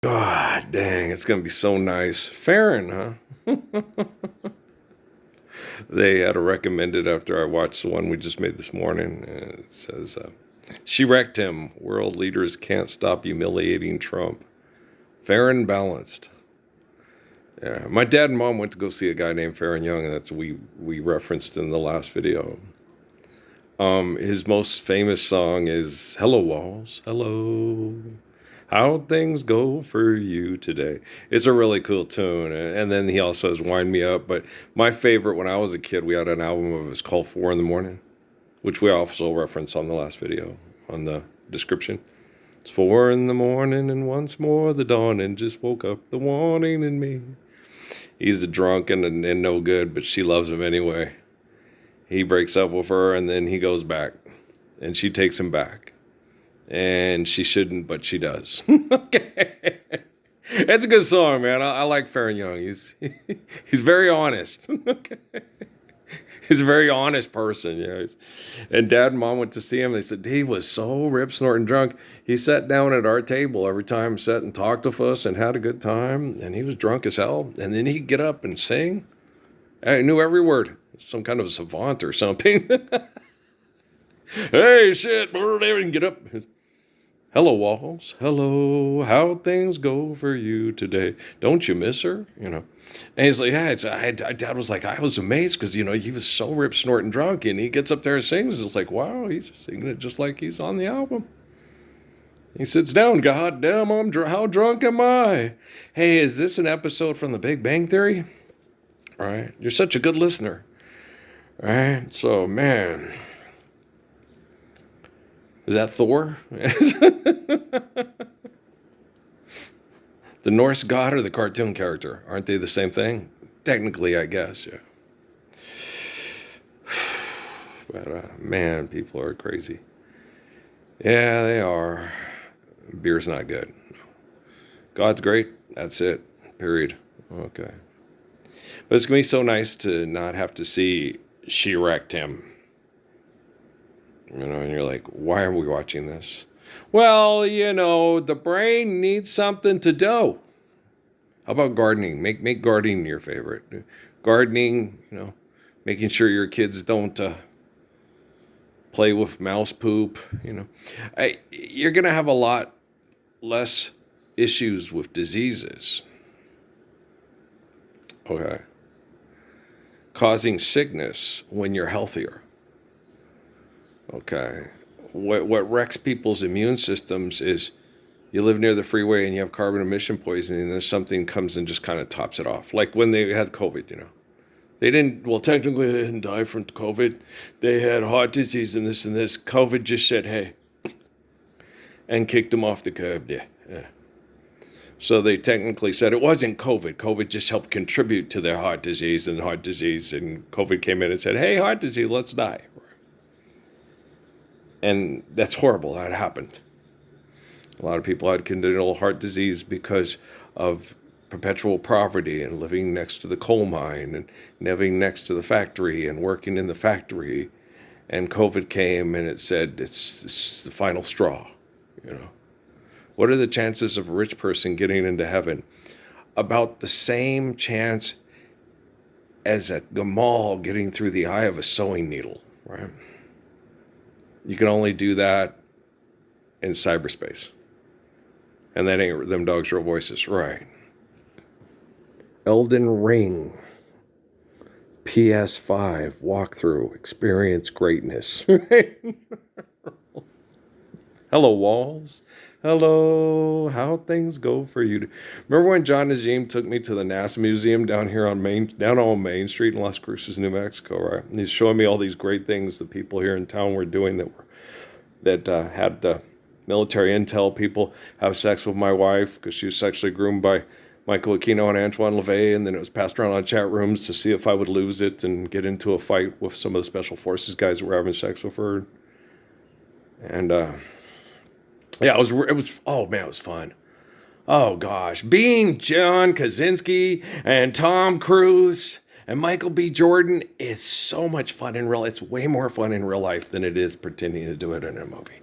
God dang, it's gonna be so nice. Farron, huh? They had a recommended after I watched the one we just made this morning. It says, she wrecked him. World leaders can't stop humiliating Trump. Fair and balanced. Yeah, my dad and mom went to go see a guy named Farron Young, and that's we referenced in the last video. His most famous song is "Hello Walls, Hello." How'd things go for you today? It's a really cool tune. And then he also has Wind Me Up. But my favorite when I was a kid, we had an album of his called 4 in the Morning, which we also referenced on the last video on the description. It's 4 in the morning and once more the dawning just woke up the warning in me. He's a drunk and no good, but she loves him anyway. He breaks up with her and then he goes back and she takes him back. And she shouldn't, but she does. Okay. It's a good song, man. I like Farron Young. He's very honest. Okay. He's a very honest person, you know. And Dad and Mom went to see him. They said he was so rip snorting drunk. He sat down at our table every time, sat and talked with us and had a good time. And he was drunk as hell. And then he'd get up and sing. I knew every word. Some kind of a savant or something. Hey, shit, and get up. Hello, Walls. Hello. How'd things go for you today? Don't you miss her? You know. And he's like, yeah. Dad was like, I was amazed because, you know, he was so rip snorting drunk. And he gets up there and sings. It's like, wow, he's singing it just like he's on the album. He sits down. God damn, how drunk am I? Hey, is this an episode from The Big Bang Theory? All right. You're such a good listener. All right. So, man. Is that Thor? The Norse god or the cartoon character? Aren't they the same thing? Technically, I guess, yeah. But, man, people are crazy. Yeah, they are. Beer's not good. God's great. That's it. Period. Okay. But it's going to be so nice to not have to see she wrecked him. You know, and you're like, why are we watching this? Well, you know, the brain needs something to do. How about gardening? Make gardening your favorite. Gardening, you know, making sure your kids don't play with mouse poop, you know. You're going to have a lot less issues with diseases. Okay. Causing sickness when you're healthier. Okay. What wrecks people's immune systems is you live near the freeway and you have carbon emission poisoning and then something comes and just kind of tops it off. Like when they had COVID, you know. Technically they didn't die from COVID. They had heart disease and this. COVID just said, hey, and kicked them off the curb. Yeah. So they technically said it wasn't COVID. COVID just helped contribute to their heart disease, and COVID came in and said, hey, heart disease, let's die. And that's horrible. That happened. A lot of people had congenital heart disease because of perpetual poverty and living next to the coal mine and living next to the factory and working in the factory. And COVID came and it said it's the final straw. You know, what are the chances of a rich person getting into heaven? About the same chance as a gamal getting through the eye of a sewing needle, right? You can only do that in cyberspace. And that ain't them dogs' real voices. Right. Elden Ring. PS5 walkthrough. Experience greatness. Right? Hello, Walls. Hello. How'd things go for you? Remember when John Najim took me to the NASA Museum down on Main Street in Las Cruces, New Mexico, right? And he's showing me all these great things the people here in town were doing that had the military intel people have sex with my wife because she was sexually groomed by Michael Aquino and Antoine LaVey, and then it was passed around on chat rooms to see if I would lose it and get into a fight with some of the special forces guys that were having sex with her. And yeah, it was. Oh man, it was fun. Oh gosh, being John Krasinski and Tom Cruise and Michael B. Jordan is so much fun in real. It's way more fun in real life than it is pretending to do it in a movie.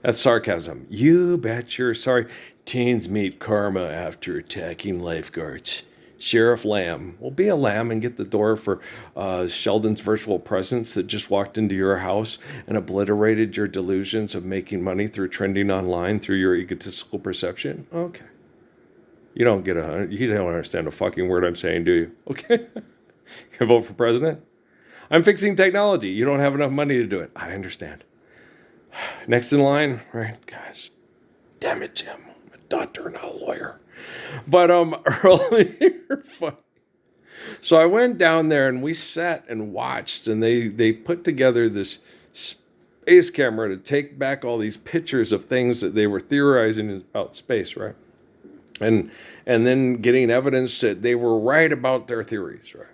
That's sarcasm. You bet you're sorry. Teens meet karma after attacking lifeguards. Sheriff Lamb. Well, be a lamb and get the door for Sheldon's virtual presence that just walked into your house and obliterated your delusions of making money through trending online through your egotistical perception. Okay. You don't get you don't understand a fucking word I'm saying, do you? Okay. You vote for president? I'm fixing technology. You don't have enough money to do it. I understand. Next in line, right? Gosh, damn it, Jim. I'm a doctor, not a lawyer. But earlier, so I went down there and we sat and watched, and they put together this space camera to take back all these pictures of things that they were theorizing about space, right? And then getting evidence that they were right about their theories, right?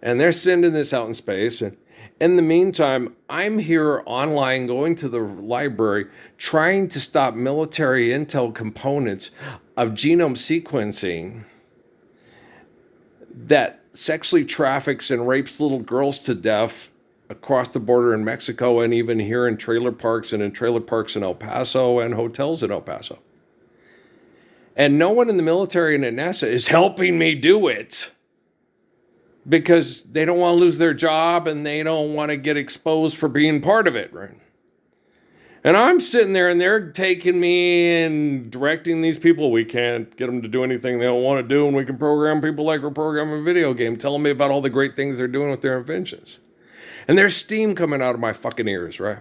And they're sending this out in space, and in the meantime, I'm here online going to the library trying to stop military intel components of genome sequencing that sexually traffics and rapes little girls to death across the border in Mexico, and even here in trailer parks and in trailer parks in El Paso and hotels in El Paso. And no one in the military and at NASA is helping me do it, because they don't want to lose their job and they don't want to get exposed for being part of it, right? And I'm sitting there and they're taking me and directing these people. We can't get them to do anything they don't want to do, and we can program people like we're programming a video game, telling me about all the great things they're doing with their inventions. And there's steam coming out of my fucking ears, right?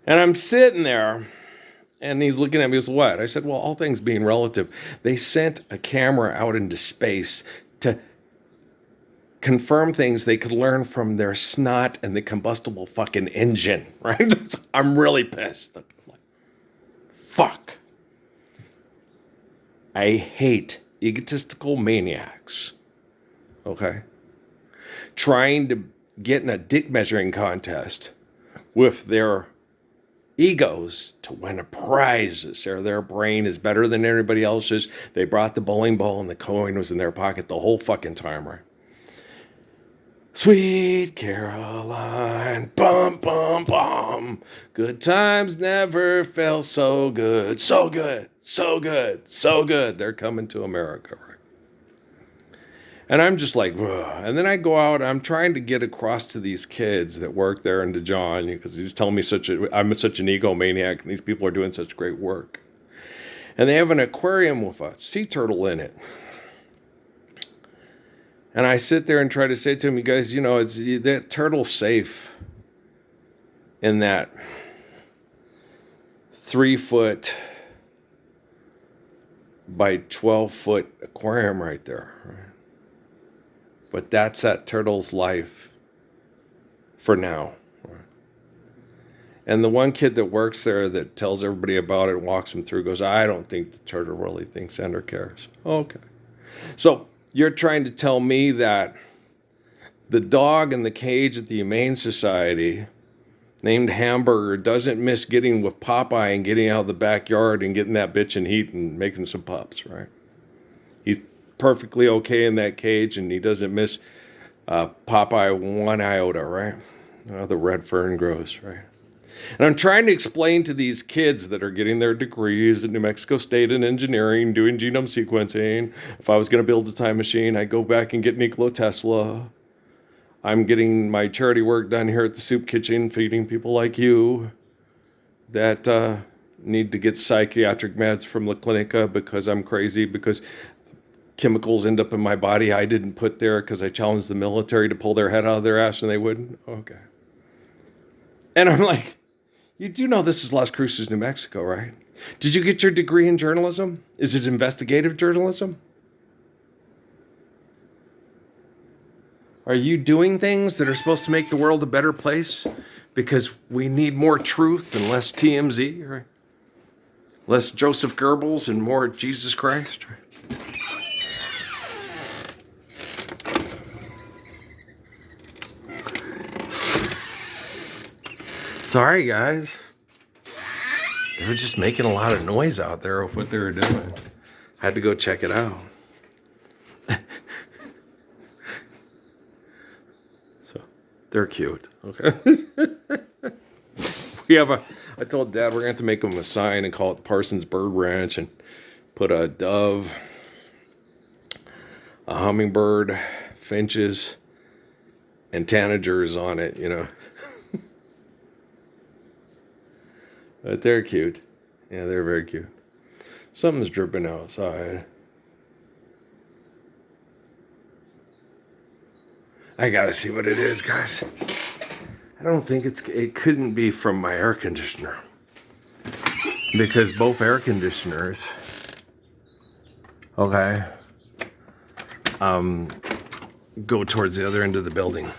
And I'm sitting there, and he's looking at me, as what? I said, well, all things being relative, they sent a camera out into space to confirm things they could learn from their snot and the combustible fucking engine, right? I'm really pissed. Fuck. I hate egotistical maniacs, okay? Trying to get in a dick measuring contest with their egos to win a prize. Their brain is better than everybody else's. They brought the bowling ball and the coin was in their pocket the whole fucking time, right? Sweet Caroline, bum, bum, bum. Good times never felt so good. So good, so good, so good. They're coming to America, right? And I'm just like, ugh. And then I go out, I'm trying to get across to these kids that work there in DeJohn, because he's telling me I'm such an egomaniac and these people are doing such great work. And they have an aquarium with a sea turtle in it. And I sit there and try to say to them, you guys, that turtle's safe in that 3-foot by 12-foot aquarium right there, right? But that's that turtle's life for now. And the one kid that works there that tells everybody about it, walks them through, goes, I don't think the turtle really thinks and or cares. Okay. So you're trying to tell me that the dog in the cage at the Humane Society named Hamburger doesn't miss getting with Popeye and getting out of the backyard and getting that bitch in heat and making some pups, right? He's perfectly okay in that cage, and he doesn't miss Popeye one iota, right? The red fern grows, right? And I'm trying to explain to these kids that are getting their degrees at New Mexico State in engineering, doing genome sequencing, if I was going to build a time machine, I'd go back and get Nikola Tesla. I'm getting my charity work done here at the soup kitchen, feeding people like you that need to get psychiatric meds from La Clinica because I'm crazy, because chemicals end up in my body I didn't put there because I challenged the military to pull their head out of their ass and they wouldn't. Okay. And I'm like, you do know this is Las Cruces, New Mexico, right? Did you get your degree in journalism? Is it investigative journalism? Are you doing things that are supposed to make the world a better place because we need more truth and less TMZ, right? Less Joseph Goebbels and more Jesus Christ, right? Sorry, guys. They were just making a lot of noise out there of what they were doing. I had to go check it out. So, they're cute. Okay. We have I told Dad we're going to have to make him a sign and call it Parsons Bird Ranch and put a dove, a hummingbird, finches, and tanagers on it, you know. But they're cute. Yeah, they're very cute. Something's dripping outside. I gotta see what it is, guys. I don't think it couldn't be from my air conditioner. Because both air conditioners, okay, go towards the other end of the building.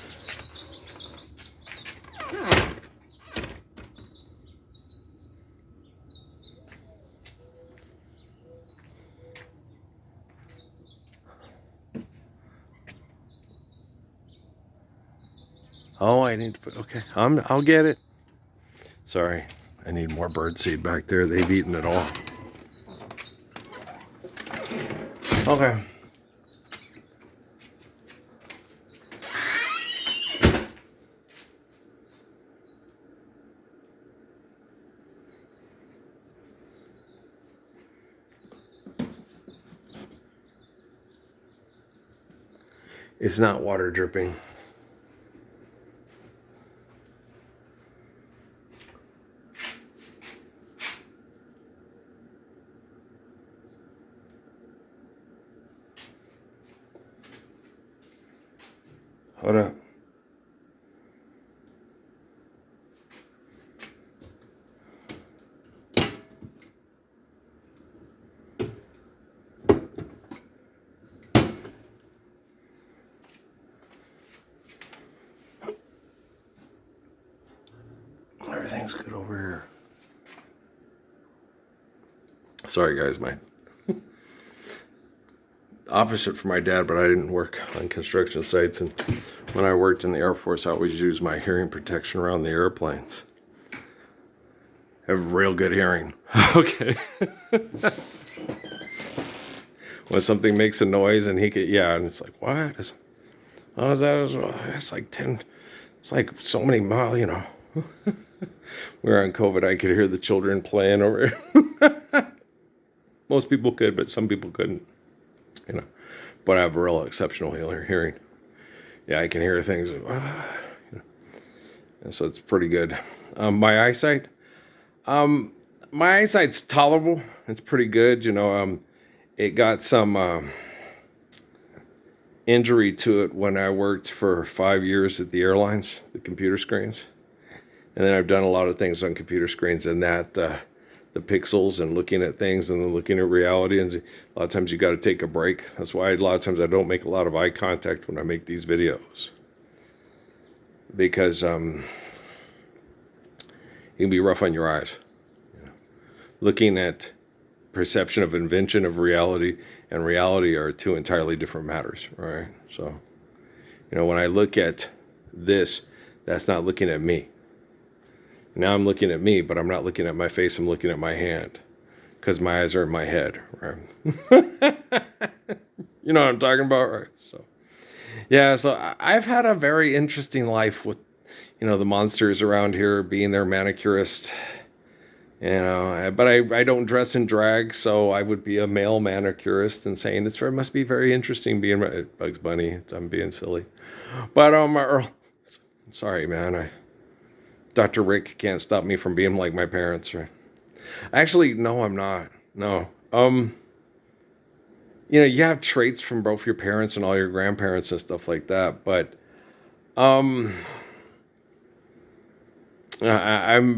Oh, I need to put, okay, I'll get it. Sorry, I need more bird seed back there. They've eaten it all. Okay. It's not water dripping. Hold up. Everything's good over here. Sorry, guys, my opposite for my dad, but I didn't work on construction sites, and when I worked in the Air Force, I always used my hearing protection around the airplanes. I have real good hearing. Okay. When something makes a noise and he could, yeah, and it's like, what? It's like 10, it's like so many miles, you know. We were on COVID, I could hear the children playing over here. Most people could, but some people couldn't, you know. But I have a real exceptional hearing. Yeah, I can hear things, you know. And so it's pretty good. My eyesight's tolerable. It's pretty good, you know. It got some injury to it when I worked for 5 years at the airlines, the computer screens. And then I've done a lot of things on computer screens, and that the pixels and looking at things and then looking at reality. And a lot of times you got to take a break. That's why a lot of times I don't make a lot of eye contact when I make these videos, because it can be rough on your eyes. You know? Looking at perception of invention of reality and reality are two entirely different matters, right? So, you know, when I look at this, that's not looking at me. Now I'm looking at me, but I'm not looking at my face, I'm looking at my hand, because my eyes are in my head, right? You know what I'm talking about, right? So, yeah, so I've had a very interesting life with, you know, the monsters around here, being their manicurist, you know, but I don't dress in drag, so I would be a male manicurist and saying it must be very interesting being Bugs Bunny. I'm being silly, but sorry, man, Dr. Rick can't stop me from being like my parents. Right? Actually, no, I'm not. No. You know, you have traits from both your parents and all your grandparents and stuff like that, but I'm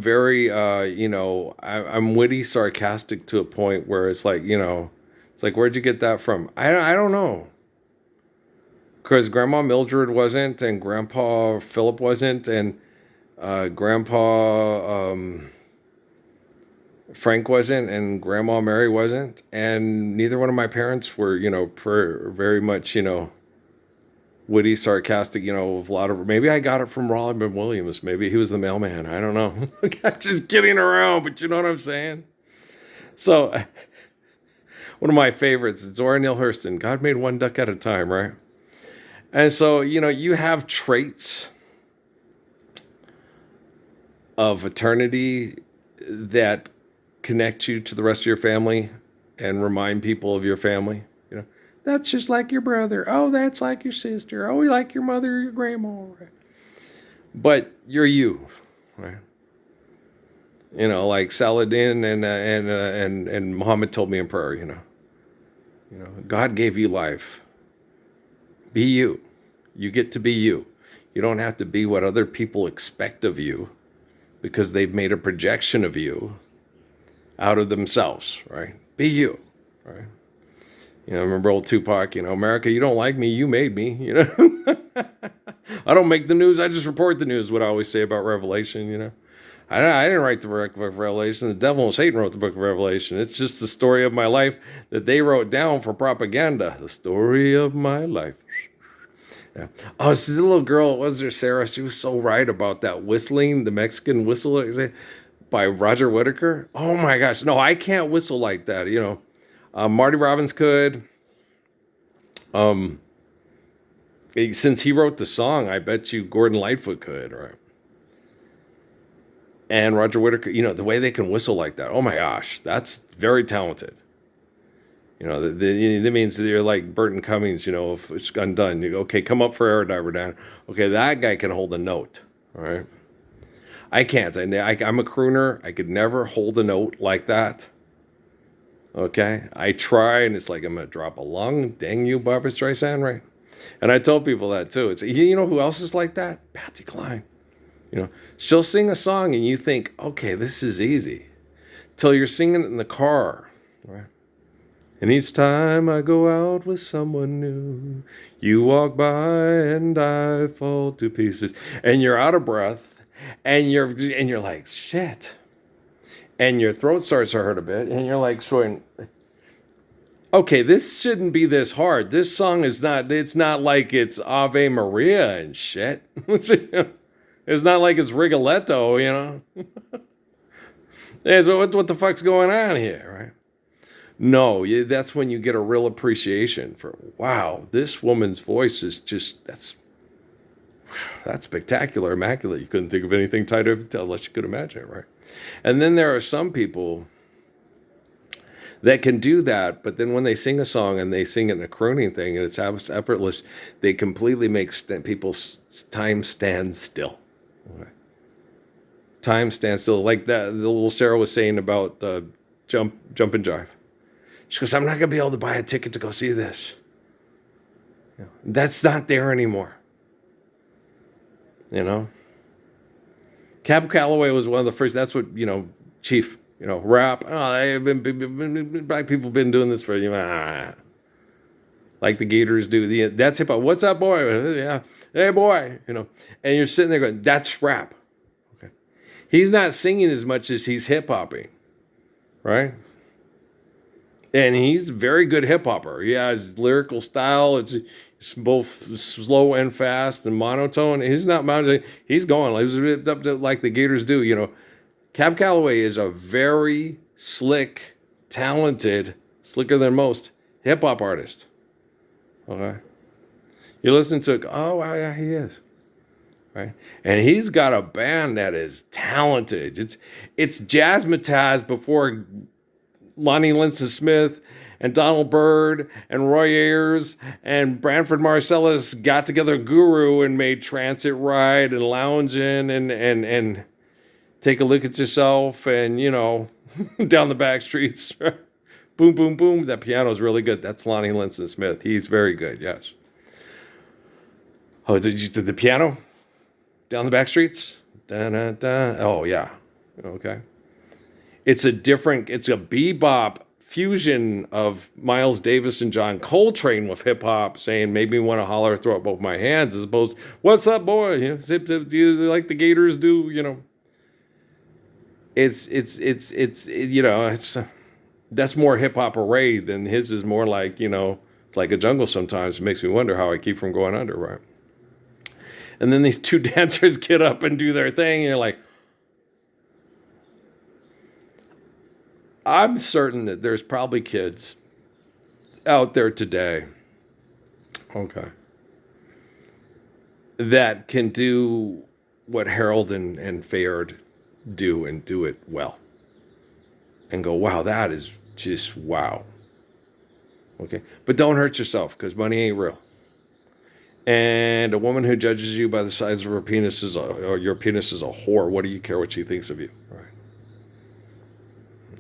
very, you know, I'm witty, sarcastic to a point where it's like, you know, it's like, where'd you get that from? I don't know. Because Grandma Mildred wasn't, and Grandpa Philip wasn't, and Grandpa Frank wasn't, and Grandma Mary wasn't, and neither one of my parents were, you know, very much, you know, witty, sarcastic, you know, a lot of, maybe I got it from Robin Williams. Maybe he was the mailman. I don't know. Just kidding around, but you know what I'm saying? So, one of my favorites is Zora Neale Hurston. God made one duck at a time, right? And so, you know, you have traits of eternity that connect you to the rest of your family and remind people of your family. That's just like your brother. Oh, that's like your sister. Oh, you like your mother or your grandma. Right? But you're you, right? Like Saladin and Muhammad told me in prayer. God gave you life. Be you. You get to be you. You don't have to be what other people expect of you because they've made a projection of you out of themselves, right? Be you, right? I remember old Tupac, America, you don't like me, you made me, I don't make the news, I just report the news, what I always say about Revelation. I didn't write the book of Revelation. The devil and Satan wrote the book of Revelation. It's just the story of my life that they wrote down for propaganda. The story of my life. Yeah. Oh, this little girl, was there Sarah? She was so right about that whistling, the Mexican whistle by Roger Whittaker. Oh my gosh. No, I can't whistle like that, Marty Robbins could. Since he wrote the song, I bet you Gordon Lightfoot could, right? And Roger Whittaker, the way they can whistle like that. Oh my gosh, that's very talented. That means they're like Burton Cummings, if it's undone. You go, okay, come up for air diver down. Okay, that guy can hold a note, all right? I can't. I'm a crooner. I could never hold a note like that. Okay, I try, and it's like I'm gonna drop a lung. Dang you, Barbra Streisand, right? And I tell people that too. It's who else is like that? Patsy Cline. She'll sing a song, and you think, okay, this is easy, till you're singing it in the car, right? And each time I go out with someone new, you walk by and I fall to pieces, and you're out of breath, and you're like shit. And your throat starts to hurt a bit, and you're like, okay, this shouldn't be this hard. This song it's not like it's Ave Maria and shit. It's not like it's Rigoletto, What the fuck's going on here, right? No, that's when you get a real appreciation for, wow, this woman's voice is that's spectacular, immaculate. You couldn't think of anything tighter unless you could imagine it, right? And then there are some people that can do that, but then when they sing a song and they sing it in a crooning thing and it's effortless, they completely make people's time stand still. Okay. Time stands still, like that the little Sarah was saying about jump and jive. She goes, I'm not going to be able to buy a ticket to go see this. That's not there anymore. Cab Calloway was one of the first. That's what Chief. Rap. Oh, black people been doing this for like the Gators do. That's hip hop. What's up, boy? Yeah, hey, boy. And you're sitting there going, that's rap. Okay, he's not singing as much as he's hip hopping, right? And he's a very good hip hopper. Yeah, his lyrical style, it's both slow and fast and monotone. He's not monotone. He's going up to like the Gators do. Cab Calloway is a very slick, talented, slicker than most hip hop artist. Okay, you listen to, oh wow, yeah, he is. Right, and he's got a band that is talented. It's Jazzmatazz before Lonnie Linson Smith and Donald Byrd and Roy Ayers and Branford Marsalis got together Guru and made Transit Ride and Loungin' and Take a Look at Yourself and, down the back streets. Boom, boom, boom. That piano is really good. That's Lonnie Linson Smith. He's very good, yes. Oh, did the piano? Down the back streets? Da, da, da. Oh, yeah. Okay. It's a bebop fusion of Miles Davis and John Coltrane with hip hop, saying, made me want to holler, throw up both my hands, as opposed, what's up, boy? Zip, zip, like the Gators do, It's that's more hip hop array than his is more like, it's like a jungle sometimes. It makes me wonder how I keep from going under, right? And then these two dancers get up and do their thing, and you're like, I'm certain that there's probably kids out there today, okay, that can do what Harold and Fayard do and do it well. and go, wow, that is just wow. Okay. But don't hurt yourself because money ain't real. And a woman who judges you by the size of her penis or your penis is a whore. What do you care what she thinks of you? Right.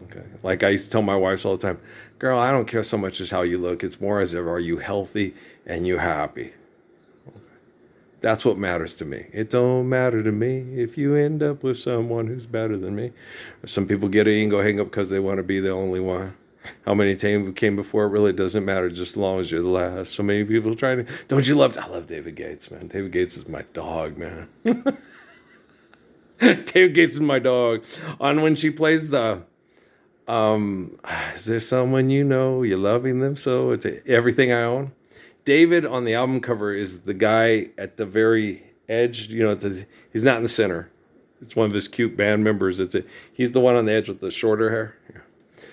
Okay. Like I used to tell my wives all the time, girl, I don't care so much as how you look. It's more as if are you healthy and you happy. That's what matters to me. It don't matter to me if you end up with someone who's better than me. Some people get it and go hang up because they want to be the only one. How many times came before, it really doesn't matter just as long as you're the last. So many people trying to, don't you love, I love David Gates, man. David Gates is my dog, man. David Gates is my dog. On when she plays the, is there someone you know, you're loving them so, it's everything I own. David on the album cover is the guy at the very edge. You know, he's not in the center. It's one of his cute band members. He's the one on the edge with the shorter hair. Yeah.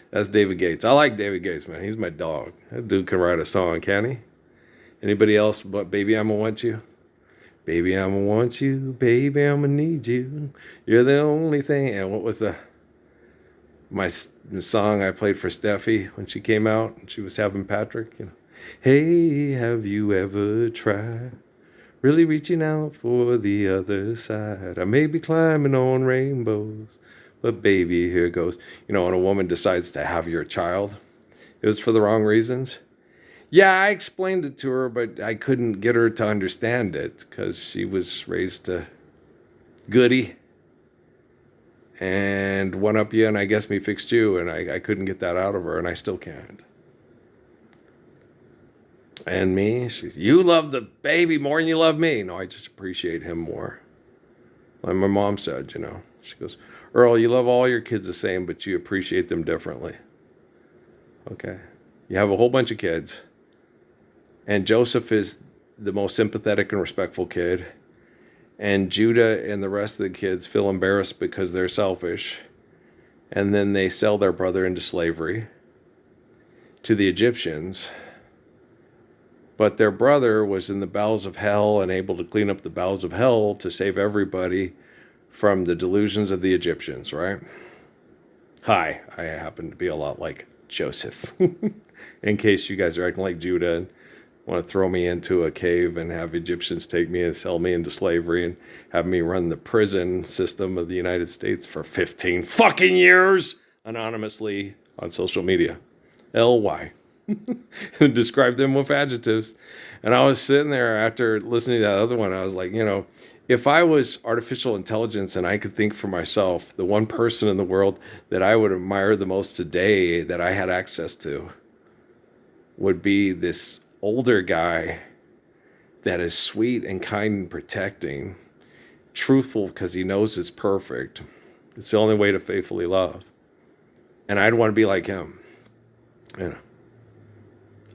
That's David Gates. I like David Gates, man. He's my dog. That dude can write a song, can he? Anybody else but Baby I'ma Want You? Baby I'ma Want You. Baby I'ma Need You. You're the only thing. And what was my song I played for Steffi when she came out and she was having Patrick, you know. Hey, have you ever tried really reaching out for the other side? I may be climbing on rainbows, but baby, here goes. You know, when a woman decides to have your child, it was for the wrong reasons. Yeah, I explained it to her, but I couldn't get her to understand it because she was raised to goody and one up you, and I guess me fixed you, and I couldn't get that out of her, and I still can't. And me, you love the baby more than you love me. No, I just appreciate him more. Like my mom said, you know, she goes, Earl, you love all your kids the same, but you appreciate them differently. Okay. You have a whole bunch of kids. And Joseph is the most sympathetic and respectful kid. And Judah and the rest of the kids feel embarrassed because they're selfish. And then they sell their brother into slavery to the Egyptians. But their brother was in the bowels of hell and able to clean up the bowels of hell to save everybody from the delusions of the Egyptians, right? Hi, I happen to be a lot like Joseph. In case you guys are acting like Judah and want to throw me into a cave and have Egyptians take me and sell me into slavery and have me run the prison system of the United States for 15 fucking years anonymously on social media. LY. Describe them with adjectives. And I was sitting there after listening to that other one. I was like, you know, if I was artificial intelligence and I could think for myself, the one person in the world that I would admire the most today that I had access to would be this older guy that is sweet and kind and protecting, truthful because he knows it's perfect. It's the only way to faithfully love. And I'd want to be like him. You know,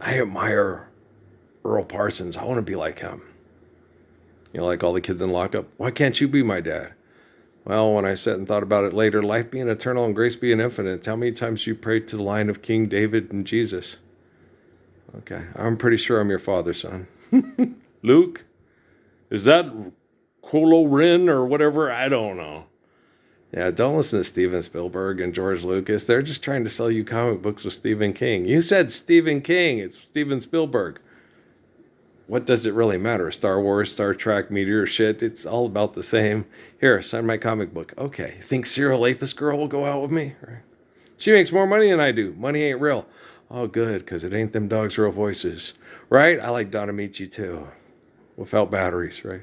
I admire Earl Parsons. I want to be like him. You know, like all the kids in lockup. Why can't you be my dad? Well, when I sat and thought about it later, life being eternal and grace being infinite, how many times you prayed to the line of King David and Jesus? Okay, I'm pretty sure I'm your father, son. Luke? Is that Kylo Ren or whatever? I don't know. Yeah, don't listen to Steven Spielberg and George Lucas. They're just trying to sell you comic books with Stephen King. You said Stephen King. It's Steven Spielberg. What does it really matter? Star Wars, Star Trek, meteor shit. It's all about the same. Here, sign my comic book. Okay, you think Cyril Apis girl will go out with me? She makes more money than I do. Money ain't real. Oh, good, because it ain't them dogs' real voices. Right? I like Don Amici, too. Without batteries, right?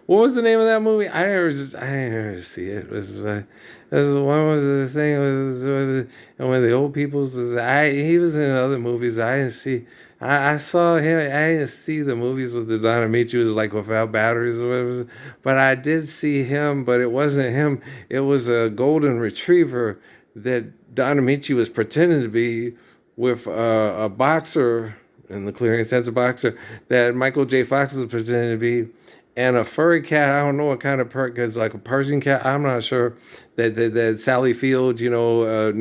What was the name of that movie? I never see it. It was one was the thing and when the old people's he was in other movies. I didn't see. I saw him. I didn't see the movies with the Don Amici was like without batteries or whatever. But I did see him. But it wasn't him. It was a golden retriever that Don Amici was pretending to be with a boxer in the clearing sense of boxer that Michael J. Fox was pretending to be. And a furry cat, I don't know what kind of it's like a Persian cat, I'm not sure, that Sally Field, you know,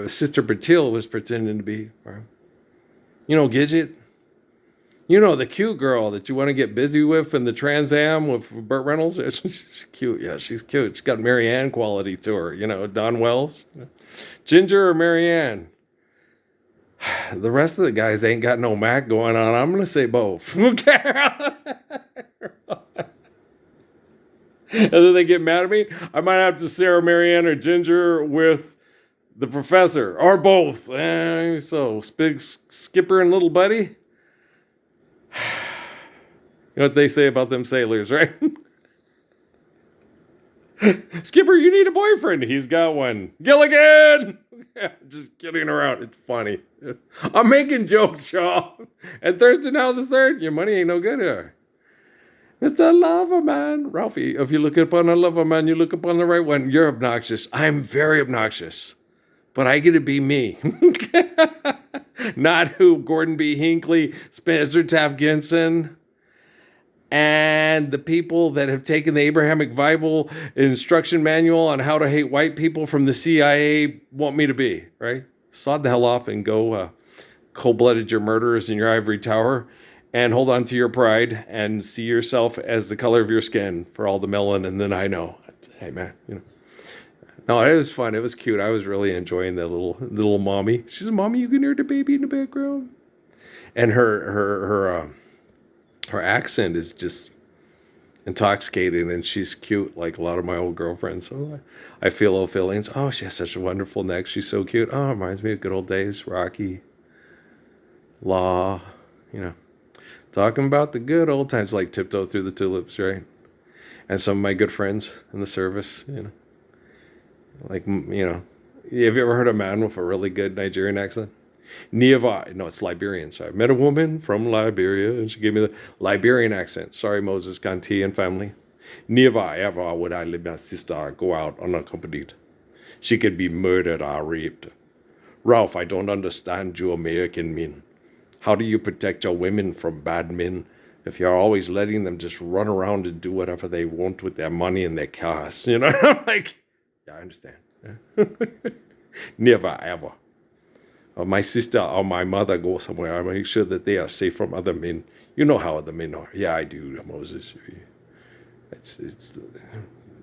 Sister Patil was pretending to be. Right? You know, Gidget? You know, the cute girl that you want to get busy with in the Trans Am with Burt Reynolds? She's cute. Yeah, she's cute. She's got Marianne quality to her. You know, Don Wells. Ginger or Marianne? The rest of the guys ain't got no Mac going on. I'm going to say both. Okay. And then they get mad at me. I might have to Sarah, Marianne, or Ginger with the professor, or both. So, big Skipper and little buddy. You know what they say about them sailors, right? Skipper, you need a boyfriend. He's got one. Gilligan! Just kidding around. It's funny. I'm making jokes, Shaw. And Thursday now the 3rd, your money ain't no good here. Mr. Loverman. Ralphie, if you look upon a loverman, you look upon the right one. You're obnoxious. I'm very obnoxious. But I get to be me. Not who Gordon B. Hinckley, Spencer Taft Ginson, and the people that have taken the Abrahamic Bible instruction manual on how to hate white people from the CIA want me to be, right? Sod the hell off and go cold-blooded your murderers in your ivory tower and hold on to your pride and see yourself as the color of your skin for all the melanin that I know. Hey, man, you know. No, it was fun. It was cute. I was really enjoying the little mommy. She's a mommy. You can hear the baby in the background. And her accent is just intoxicating, and she's cute like a lot of my old girlfriends. So I feel old feelings. Oh, she has such a wonderful neck. She's so cute. Oh, it reminds me of good old days. Rocky, Law, you know. Talking about the good old times, like Tiptoe Through the Tulips, right? And some of my good friends in the service, you know. Like, you know, have you ever heard a man with a really good Nigerian accent? Niavai. No, it's Liberian. So I met a woman from Liberia, and she gave me the Liberian accent. Sorry, Moses Kanti and family. Niavai, ever would I let my sister go out unaccompanied. She could be murdered or raped. Ralph, I don't understand you American men. How do you protect your women from bad men if you're always letting them just run around and do whatever they want with their money and their cars? You know, like... Yeah, I understand. Yeah. Never, ever. Or my sister or my mother go somewhere, I make sure that they are safe from other men. You know how other men are. Yeah, I do, Moses. It's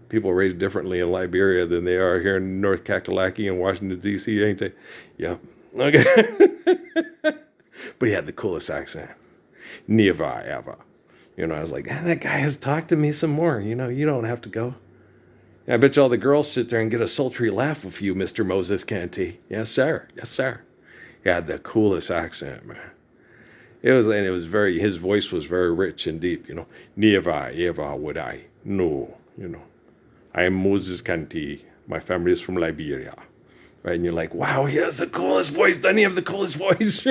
people are raised differently in Liberia than they are here in North Kakalaki and Washington, D.C., ain't they? Yeah. Okay. But he had the coolest accent. Never, ever. You know, I was like, that guy has talked to me some more. You know, you don't have to go. I bet you all the girls sit there and get a sultry laugh with you, Mr. Moses Canty. Yes, sir. Yes, sir. He had the coolest accent, man. His voice was very rich and deep, you know. Never, ever would I. No, you know. I am Moses Canty. My family is from Liberia. Right? And you're like, wow, he has the coolest voice. Doesn't he have the coolest voice?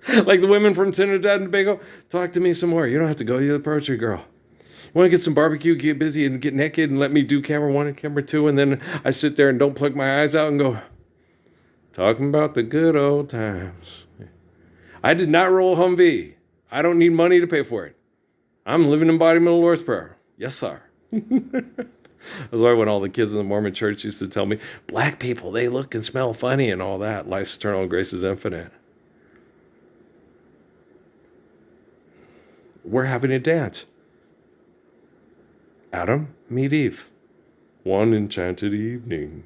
Like the women from Trinidad and Tobago. Talk to me some more. You don't have to go. You're the poetry girl. Want to get some barbecue, get busy, and get naked, and let me do camera 1 and camera 2, and then I sit there and don't plug my eyes out and go, talking about the good old times. I did not roll Humvee. I don't need money to pay for it. I'm living embodiment of Lord's Prayer. Yes, sir. That's why when all the kids in the Mormon church used to tell me, black people, they look and smell funny and all that. Life's eternal and grace is infinite. We're having a dance. Adam, meet Eve. One enchanted evening,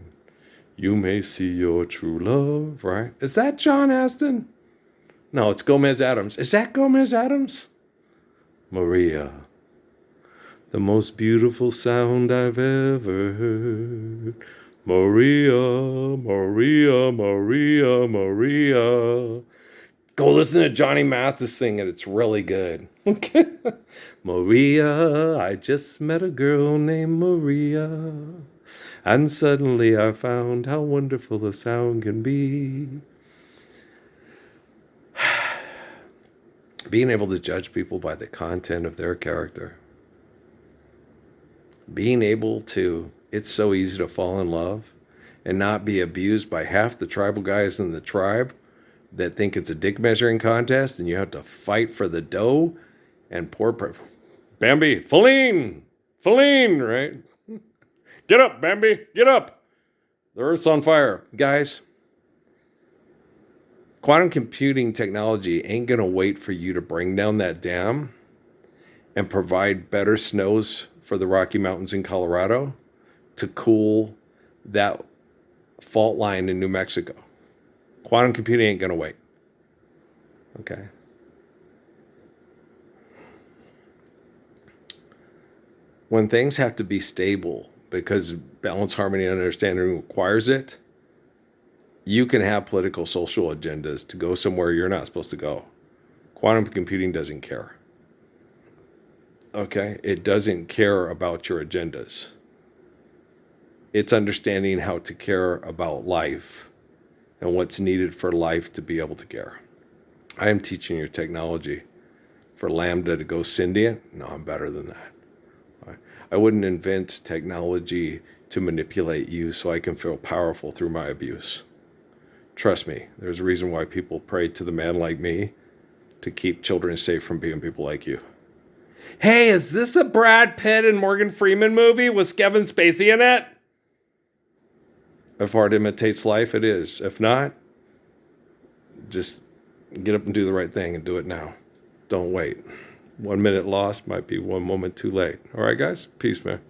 you may see your true love, right? Is that John Aston? No, it's Gomez Adams. Is that Gomez Adams? Maria. The most beautiful sound I've ever heard. Maria, Maria, Maria, Maria. Go listen to Johnny Mathis sing it. It's really good. Okay. Maria, I just met a girl named Maria. And suddenly I found how wonderful the sound can be. Being able to judge people by the content of their character. Being able to, it's so easy to fall in love and not be abused by half the tribal guys in the tribe that think it's a dick measuring contest and you have to fight for the dough and Bambi, Feline, right? Get up, Bambi, get up. The earth's on fire. Guys, Quantum computing technology ain't going to wait for you to bring down that dam and provide better snows for the Rocky Mountains in Colorado to cool that fault line in New Mexico. Quantum computing ain't going to wait. Okay. When things have to be stable because balance, harmony, and understanding requires it, you can have political, social agendas to go somewhere you're not supposed to go. Quantum computing doesn't care. Okay? It doesn't care about your agendas. It's understanding how to care about life and what's needed for life to be able to care. I am teaching your technology for Lambda to go sentient. No, I'm better than that. I wouldn't invent technology to manipulate you so I can feel powerful through my abuse. Trust me, there's a reason why people pray to the man like me to keep children safe from being people like you. Hey, is this a Brad Pitt and Morgan Freeman movie with Kevin Spacey in it? If art imitates life, it is. If not, just get up and do the right thing and do it now. Don't wait. 1 minute lost might be 1 moment too late. All right, guys? Peace, man.